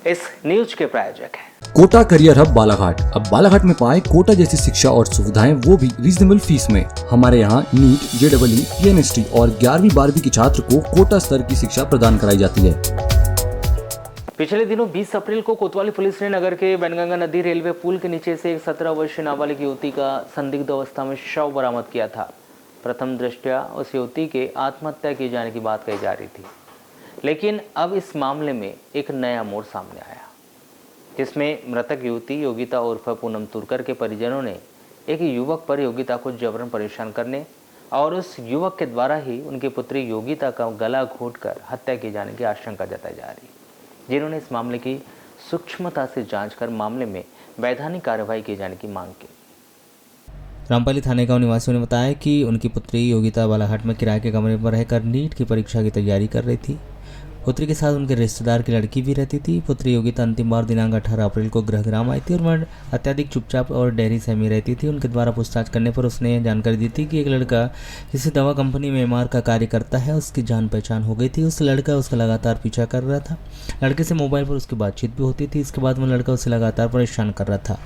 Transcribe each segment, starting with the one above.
इस न्यूज के प्रायोजक हैं कोटा करियर हब बालाघाट। अब बालाघाट में पाए कोटा जैसी शिक्षा और सुविधाएं, वो भी रीजनेबल फीस में। हमारे यहाँ नीट, JEE, PNST और 11वीं 12वीं के छात्र को कोटा स्तर की शिक्षा प्रदान कराई जाती है। पिछले दिनों 20 अप्रैल को कोतवाली पुलिस ने नगर के वैनगंगा नदी रेलवे पुल के नीचे से एक 17 वर्षीय नाबालिग युवती का संदिग्ध अवस्था में शव बरामद किया था। प्रथम दृष्टया उस युवती के आत्महत्या किए जाने की बात कही जा रही थी, लेकिन अब इस मामले में एक नया मोड़ सामने आया, जिसमें मृतक युवती योगिता उर्फ पूनम तुरकर के परिजनों ने एक युवक पर योगिता को जबरन परेशान करने और उस युवक के द्वारा ही उनकी पुत्री योगिता का गला घोंटकर हत्या किए जाने की आशंका जताई जा रही, जिन्होंने इस मामले की सूक्ष्मता से जांच कर मामले में वैधानिक कार्रवाई किए जाने की मांग की। रामपाली थाने गांव निवासियों ने बताया कि उनकी पुत्री योगिता बालाघाट में किराए के कमरे पर रहकर नीट की परीक्षा की तैयारी कर रही थी। पुत्री के साथ उनके रिश्तेदार की लड़की भी रहती थी। पुत्री योगिता अंतिम बार दिनांक 18 अप्रैल को गृहग्राम आई थी और वह अत्यधिक चुपचाप और डेयरी सहमी रहती थी। उनके द्वारा पूछताछ करने पर उसने जानकारी दी थी कि एक लड़का किसी दवा कंपनी में MR का कार्य करता है, उसकी जान पहचान हो गई थी। उस लड़का उसका लगातार पीछा कर रहा था। लड़के से मोबाइल पर उसकी बातचीत भी होती थी। इसके बाद वह लड़का उसे लगातार परेशान कर रहा था,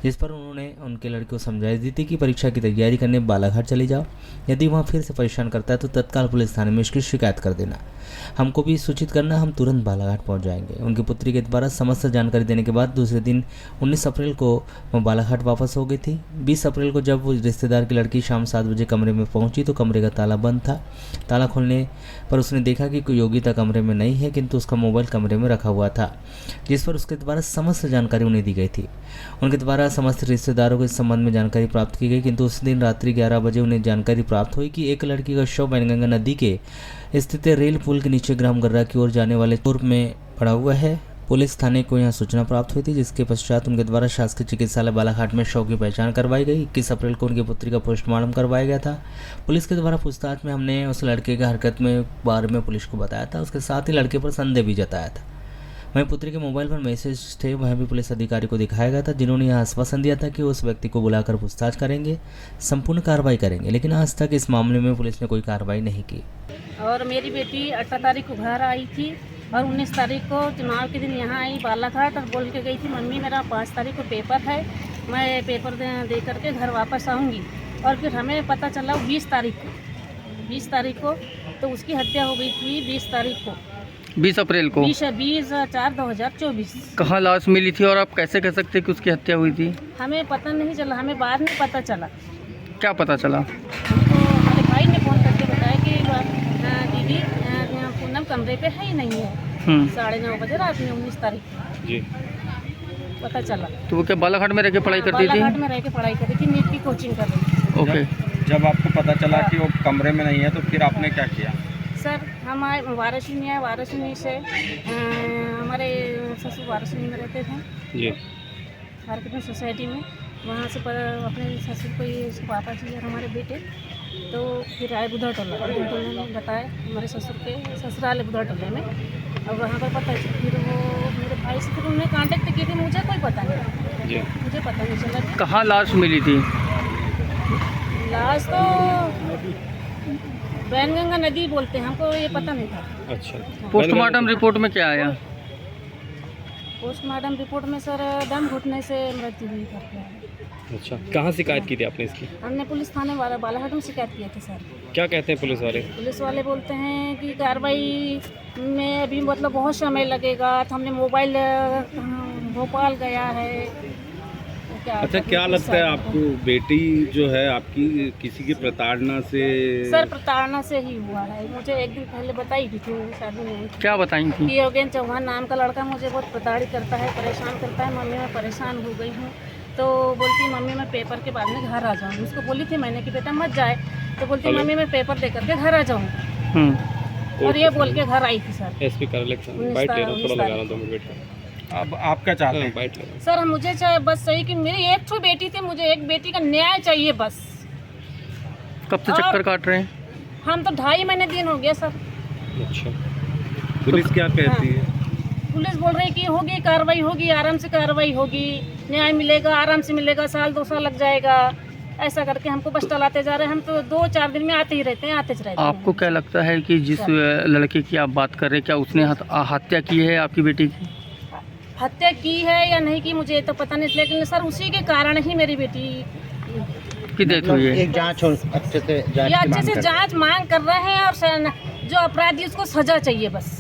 जिस पर उन्होंने उनके लड़के को समझाइश दी थी कि परीक्षा की तैयारी करने बालाघाट चले जाओ। यदि वहाँ फिर से परेशान करता है तो तत्काल पुलिस थाने में इसकी शिकायत कर देना, हमको भी सूचित करना, हम तुरंत बालाघाट पहुंच जाएंगे। उनकी पुत्री के द्वारा समस्त जानकारी देने के बाद दूसरे दिन 19 अप्रैल को वह बालाघाट वापस हो गई थी। 20 अप्रैल को जब वो रिश्तेदार की लड़की शाम 7 बजे कमरे में पहुंची तो कमरे का ताला बंद था। ताला खोलने पर उसने देखा कि कोई योगिता कमरे में नहीं है, किंतु उसका मोबाइल कमरे में रखा हुआ था, जिस पर उसके द्वारा समस्त जानकारी उन्हें दी गई थी। उनके द्वारा समस्त रिश्तेदारों को इस संबंध में जानकारी प्राप्त की गई, किंतु उस दिन रात्रि 11 बजे उन्हें जानकारी प्राप्त हुई कि एक लड़की का शव वैनगंगा नदी के स्थित रेल पुल के नीचे ग्राम गर्रा की ओर जाने वाले पूर्व में पड़ा हुआ है। पुलिस थाने को यहां सूचना प्राप्त हुई थी, जिसके पश्चात उनके द्वारा शासकीय चिकित्सालय बालाघाट में शव की पहचान करवाई गई। 21 अप्रैल को उनकी पुत्री का पोस्टमार्टम करवाया गया था। पुलिस के द्वारा पूछताछ में हमने उस लड़के की हरकत में बारे में पुलिस को बताया था, उसके साथ ही लड़के पर संदेह भी जताया था। वहीं पुत्री के मोबाइल पर मैसेज थे, वह भी पुलिस अधिकारी को दिखाया गया था, जिन्होंने यह आश्वासन दिया था कि उस व्यक्ति को बुलाकर पूछताछ करेंगे, संपूर्ण कार्रवाई करेंगे, लेकिन आज तक इस मामले में पुलिस ने कोई कार्रवाई नहीं की। और मेरी बेटी 18 तारीख को घर आई थी और 19 तारीख को चुनाव के दिन यहाँ आई बालाघाट और बोल के गई थी, मम्मी मेरा 5 तारीख को पेपर है, मैं पेपर दे करके घर वापस आऊँगी। और फिर हमें पता चला 20 तारीख को तो उसकी हत्या हो गई थी। 20 तारीख को 20 अप्रैल को 20/4/2024। कहाँ लाश मिली थी और आप कैसे कह सकते हैं कि उसकी हत्या हुई थी? हमें पता नहीं चला, हमें बाद में पता चला। क्या पता चला? हमको हमारे भाई ने फ़ोन करके बताया कि दीदी पूनम कमरे पे है ही नहीं है। 9:30 बजे रात में 19 तारीख को जी पता चला। तो वो क्या बालाघाट में रह के पढ़ाई करती थी? बालाघाट में रह के पढ़ाई कर रही थी, नीट की कोचिंग कर रही थी। ओके। जब आपको पता चला कि वो कमरे में नहीं है तो फिर आपने क्या किया? सर हम आए वाराणसी में, वाराणसी से हमारे ससुर वाराणसी में रहते थे जी, मार्केटिंग सोसाइटी में। वहाँ से पर अपने ससुर को ये उसके पापा जी और हमारे बेटे तो फिर आए बुधा टोला में बताया हमारे ससुर के ससुराल बुधा टोले में। और वहाँ पर पता फिर वो मेरे भाई से फिर उन्होंने कांटेक्ट की थी, मुझे कोई पता नहीं जी। मुझे पता नहीं चला कि कहाँ लाश मिली थी? लाश तो वैनगंगा नदी बोलते हैं, हमको ये पता नहीं था। अच्छा। पोस्टमार्टम रिपोर्ट में क्या आया? पोस्टमार्टम रिपोर्ट में सर दम घुटने से मृत्यु हुई करके है। अच्छा, कहाँ शिकायत की थी आपने इसकी? हमने पुलिस थाने वाला बालाघाट में शिकायत किया था सर। क्या कहते हैं पुलिस वाले? पुलिस वाले बोलते हैं कि कार्रवाई में अभी मतलब बहुत समय लगेगा, तो हमने मोबाइल भोपाल गया है। अच्छा, क्या लगता है आपको बेटी जो है आपकी किसी की प्रताड़ना से? सर प्रताड़ना से ही हुआ है। मुझे एक दिन पहले बताई भी थी शादी में। क्या बताई थी? कि योगेन चौहान नाम का लड़का मुझे बहुत प्रताड़ित करता है, परेशान करता है, मम्मी मैं परेशान हो गई हूँ। तो बोलती मम्मी मैं पेपर के बाद में घर आ जाऊँगी। उसको बोली थी मैंने कि बेटा मत जाए, तो बोलती मम्मी मैं पेपर दे करके घर आ जाऊँगी। और ये बोल के घर आई थी सर। एसपी कार्यालय बाइट ले रहा हूं, थोड़ा लगा रहा हूं, 2 मिनट वेट करो। अब आप क्या चाहते हैं? बाइट ले रहा हूं। सर मुझे चाहे बस सही कि मेरी एक ठो बेटी थी, मुझे एक बेटी का न्याय चाहिए बस। कब से चक्कर काट रहे हैं? हम तो 2.5 महीने दिन हो गया सर। अच्छा, पुलिस क्या कहती है? पुलिस बोल रही है कि होगी कार्रवाई, होगी आराम से कार्रवाई होगी, न्याय मिलेगा, आराम से मिलेगा, 1-2 साल लग जाएगा। ऐसा करके हमको बस टलाते जा रहे हैं। हम तो 2-4 दिन में आते ही रहते हैं, आते रहते हैं। आपको क्या लगता है कि जिस लड़के की आप बात कर रहे हैं, क्या उसने हत्या की है आपकी बेटी की? हत्या की है या नहीं की मुझे तो पता नहीं, लेकिन सर उसी के कारण ही मेरी बेटी की डेथ हुई है। एक जांच हो अच्छे से ये अच्छे से जांच मांग कर रहे हैं और जो अपराधी उसको सजा चाहिए बस।